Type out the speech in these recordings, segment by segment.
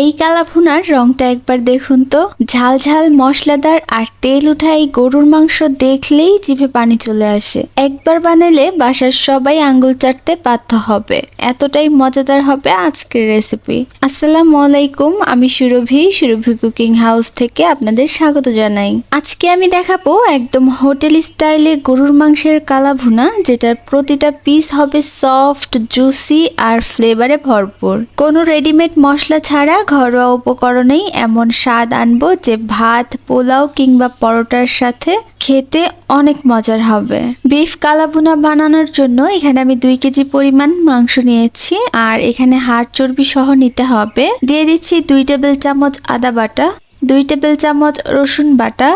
এই কালা ভুনার রংটা একবার দেখুন তো, ঝাল ঝাল মশলাদার আর তেল উঠা এই গরুর মাংস দেখলেই জিভে পানি চলে আসে। একবার বানালে বাসার সবাই আঙ্গুল চাটতে বাধ্য হবে, এতটাই মজাদার হবে আজকের রেসিপি। আসসালামু আলাইকুম, আমি সুরভি কুকিং হাউস থেকে আপনাদের স্বাগত জানাই। আজকে আমি দেখাবো একদম হোটেল স্টাইলে গরুর মাংসের কালা ভুনা, যেটার প্রতিটা পিস হবে সফট, জুসি আর ফ্লেভারে ভরপুর। কোনো রেডিমেড মশলা ছাড়া ঘরোয়া উপকরণেই এমন স্বাদ আনবো যে ভাত, পোলাও কিংবা পরোটার সাথে খেতে অনেক মজার হবে। বিফ কালা ভুনা বানানোর জন্য এখানে আমি 2 কেজি পরিমাণ মাংস নিয়েছি, আর এখানে হাড় চর্বি সহ নিতে হবে। দিয়ে দিচ্ছি 2 টেবিল চামচ আদা বাটা, 2 টেবিল চামচ রসুন বাটা,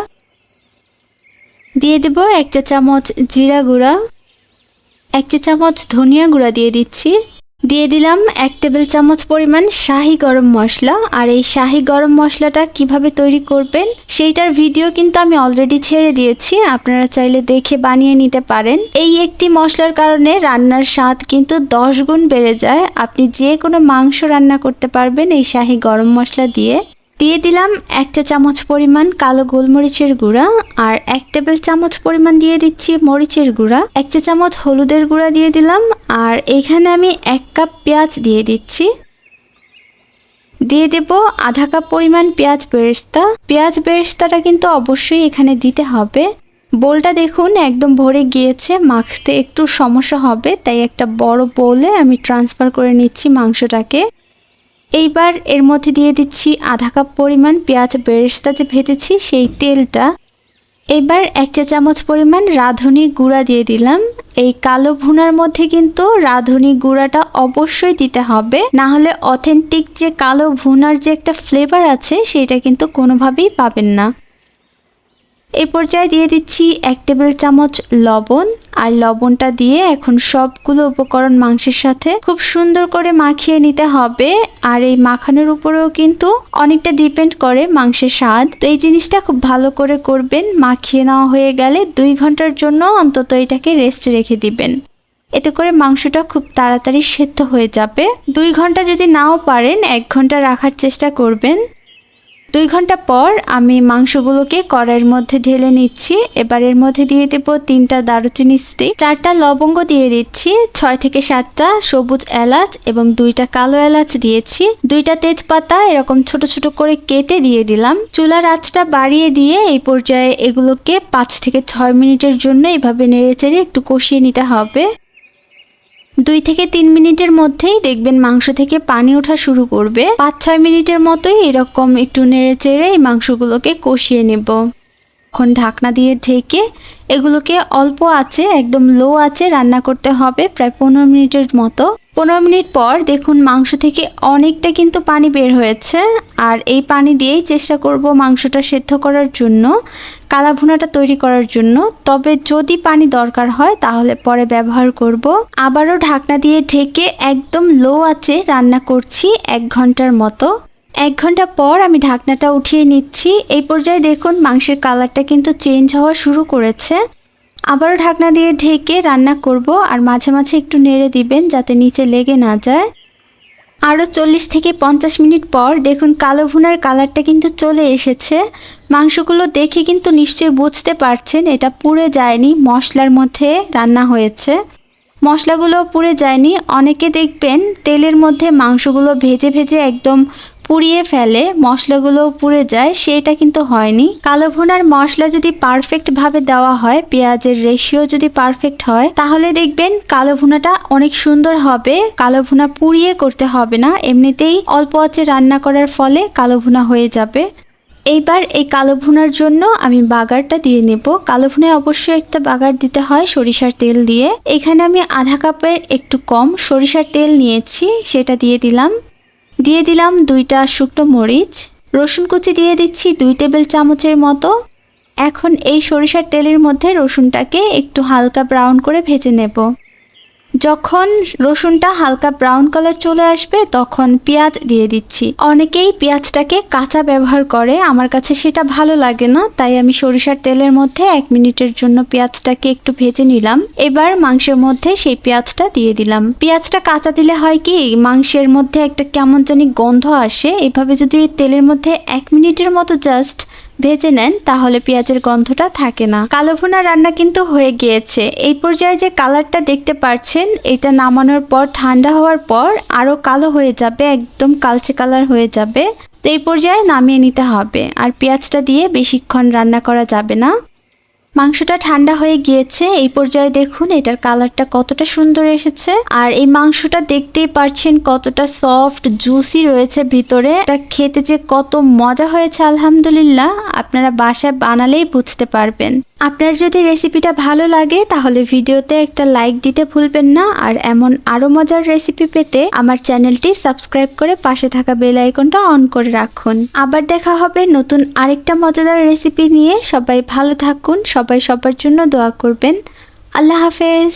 দিয়ে দেব 1 চা চামচ জিরা গুঁড়া, 1 চা চামচ ধনিয়া গুঁড়া দিয়ে দিচ্ছি। দিয়ে দিলাম 1 টেবিল চামচ পরিমাণ শাহি গরম মশলা। আর এই শাহি গরম মশলাটা কিভাবে তৈরি করবেন সেইটার ভিডিও কিন্তু আমি অলরেডি ছেড়ে দিয়েছি, আপনারা চাইলে দেখে বানিয়ে নিতে পারেন। এই একটি মশলার কারণে রান্নার স্বাদ কিন্তু 10 গুণ বেড়ে যায়। আপনি যে কোনো মাংস রান্না করতে পারবেন এই শাহি গরম মশলা দিয়ে। দিয়ে দিলাম 1 চা চামচ পরিমাণ কালো গোলমরিচের গুঁড়া, আর 1 টেবিল চামচ পরিমাণ দিয়ে দিচ্ছি মরিচের গুঁড়া, 1 চা চামচ হলুদের গুঁড়া দিয়ে দিলাম। আর এখানে আমি 1 কাপ পেঁয়াজ দিয়ে দিচ্ছি। দিয়ে দেব আধা কাপ পরিমাণ পেঁয়াজ বেরেস্তা। পেঁয়াজ বেরেস্তাটা কিন্তু অবশ্যই এখানে দিতে হবে। বোলটা দেখুন একদম ভরে গিয়েছে, মাখতে একটু সমস্যা হবে, তাই একটা বড় বোলে আমি ট্রান্সফার করে নিচ্ছি মাংসটাকে। এইবার এর মধ্যে দিয়ে দিচ্ছি আধা কাপ পরিমাণ পেঁয়াজ বেরেস্তা যে ভেজেছি সেই তেলটা। এবার 1 চা চামচ পরিমাণ রাঁধুনি গুঁড়া দিয়ে দিলাম। এই কালো ভুনার মধ্যে কিন্তু রাঁধুনি গুঁড়াটা অবশ্যই দিতে হবে, না হলে অথেন্টিক যে কালো ভুনার যে একটা ফ্লেভার আছে সেটা কিন্তু কোনোভাবেই পাবেন না। এই পর্যায়ে দিয়ে দিচ্ছি 1 টেবিল চামচ লবণ, আর লবণটা দিয়ে এখন সবগুলো উপকরণ মাংসের সাথে খুব সুন্দর করে মাখিয়ে নিতে হবে। আর এই মাখানোর উপরেও কিন্তু অনেকটা ডিপেন্ড করে মাংসের স্বাদ, তো এই জিনিসটা খুব ভালো করে করবেন। মাখিয়ে নেওয়া হয়ে গেলে 2 ঘন্টার জন্য অন্তত এটাকে রেস্ট রেখে দিবেন, এতে করে মাংসটা খুব তাড়াতাড়ি সেদ্ধ হয়ে যাবে। 2 ঘন্টা যদি নাও পারেন 1 ঘন্টা রাখার চেষ্টা করবেন। 2 ঘন্টা পর আমি মাংসগুলোকে কড়াইয়ের মধ্যে ঢেলে নিচ্ছি। এবার এর মধ্যে দিয়ে দেব 3টা দারুচিনি স্টিক, 4টা লবঙ্গ দিয়ে দিচ্ছি, 6 থেকে 7টা সবুজ এলাচ এবং 2টা কালো এলাচ দিয়েছি, 2টা তেজপাতা এরকম ছোট ছোট করে কেটে দিয়ে দিলাম। চুলার আঁচটা বাড়িয়ে দিয়ে এই পর্যায়ে এগুলোকে 5 থেকে 6 মিনিটের জন্য এভাবে নেড়েচেড়ে একটু কষিয়ে নিতে হবে। 2 থেকে 3 মিনিটের মধ্যেই দেখবেন মাংস থেকে পানি ওঠা শুরু করবে। 5-6 মিনিটের মতোই এরকম একটু নেড়ে চেড়ে এই মাংসগুলোকে কষিয়ে নেব। এখন ঢাকনা দিয়ে ঢেকে এগুলোকে অল্প আঁচে, একদম লো আঁচে রান্না করতে হবে প্রায় 15 মিনিটের মতো। 15 মিনিট পর দেখুন মাংস থেকে অনেকটা কিন্তু পানি বের হয়েছে, আর এই পানি দিয়েই চেষ্টা করব মাংসটা সেদ্ধ করার জন্য, কালা ভুনাটা তৈরি করার জন্য। তবে যদি পানি দরকার হয় তাহলে পরে ব্যবহার করব। আবারও ঢাকনা দিয়ে ঢেকে একদম লো আঁচে রান্না করছি 1 ঘন্টার মতো। 1 ঘন্টা পর আমি ঢাকনাটা উঠিয়ে নিচ্ছি। এই পর্যায়ে দেখুন মাংসের কালারটা কিন্তু চেঞ্জ হওয়া শুরু করেছে। আবারও ঢাকনা দিয়ে ঢেকে রান্না করব, আর মাঝে মাঝে একটু নেড়ে দিবেন যাতে নিচে লেগে না যায়। আরও 40 থেকে 50 মিনিট পর দেখুন কালো ভুনার কালারটা কিন্তু চলে এসেছে। মাংসগুলো দেখে কিন্তু নিশ্চয়ই বুঝতে পারছেন এটা পুড়ে যায়নি, মশলার মধ্যে রান্না হয়েছে, মশলাগুলো পুড়ে যায়নি। অনেকে দেখবেন তেলের মধ্যে মাংসগুলো ভেজে ভেজে একদম পুড়িয়ে ফেলে, মশলাগুলো পুড়ে যায়, সেটা কিন্তু হয়নি। কালো ভুনার মশলা যদি পারফেক্টভাবে দেওয়া হয়, পেঁয়াজের রেশিও যদি পারফেক্ট হয়, তাহলে দেখবেন কালো ভুনাটা অনেক সুন্দর হবে। কালো ভুনা পুড়িয়ে করতে হবে না, এমনিতেই অল্প আঁচে রান্না করার ফলে কালো ভুনা হয়ে যাবে। এইবার এই কালো ভুনার জন্য আমি বাগারটা দিয়ে নেব। কালো ভুনায় অবশ্যই একটা বাগার দিতে হয় সরিষার তেল দিয়ে। এখানে আমি আধা কাপের একটু কম সরিষার তেল নিয়েছি, সেটা দিয়ে দিলাম। 2টা শুকনো মরিচ, রসুন কুচি দিয়ে দিচ্ছি 2 টেবিল চামচের মতো। এখন এই সরিষার তেলের মধ্যে রসুনটাকে একটু হালকা ব্রাউন করে ভেজে নেব। যখন রসুনটা হালকা ব্রাউন কালার চলে আসবে তখন পেঁয়াজ দিয়ে দিচ্ছি। অনেকেই পেঁয়াজটাকে কাঁচা ব্যবহার করে, আমার কাছে সেটা ভালো লাগে না, তাই আমি সরিষার তেলের মধ্যে 1 মিনিটের জন্য পেঁয়াজটাকে একটু ভেজে নিলাম। এবার মাংসের মধ্যে সেই পেঁয়াজটা দিয়ে দিলাম। পেঁয়াজটা কাঁচা দিলে হয় কি, মাংসের মধ্যে একটা কেমন জানি গন্ধ আসে। এভাবে যদি তেলের মধ্যে 1 মিনিটের মতো জাস্ট ভেজে নেন তাহলে পেঁয়াজের গন্ধটা থাকে না। কালো ভুনা রান্না কিন্তু হয়ে গিয়েছে। এই পর্যায়ে যে কালারটা দেখতে পাচ্ছেন, এটা নামানোর পর ঠান্ডা হওয়ার পর আরো কালো হয়ে যাবে, একদম কালচে কালার হয়ে যাবে। তো এই পর্যায়ে নামিয়ে নিতে হবে, আর পেঁয়াজটা দিয়ে বেশিক্ষণ রান্না করা যাবে না। মাংসটা ঠান্ডা হয়ে গিয়েছে। এই পর্যায়ে দেখুন এটার কালারটা কতটা সুন্দর এসেছে, আর এই মাংসটা দেখতেই পাচ্ছেন কতটা সফট জুসি রয়েছে ভিতরে। এটা খেতে যে কত মজা হয়েছে আলহামদুলিল্লাহ, আপনারা বাসায় বানালেই বুঝতে পারবেন। আপনার যদি রেসিপিটা ভালো লাগে তাহলে ভিডিওতে একটা লাইক দিতে ভুলবেন না, আর এমন আরো মজার রেসিপি পেতে আমার চ্যানেলটি সাবস্ক্রাইব করে পাশে থাকা বেল আইকনটা অন করে রাখুন। আবার দেখা হবে নতুন আরেকটা মজাদার রেসিপি নিয়ে। সবাই ভালো থাকুন, সবাই সবার জন্য দোয়া করবেন। আল্লাহ হাফেজ।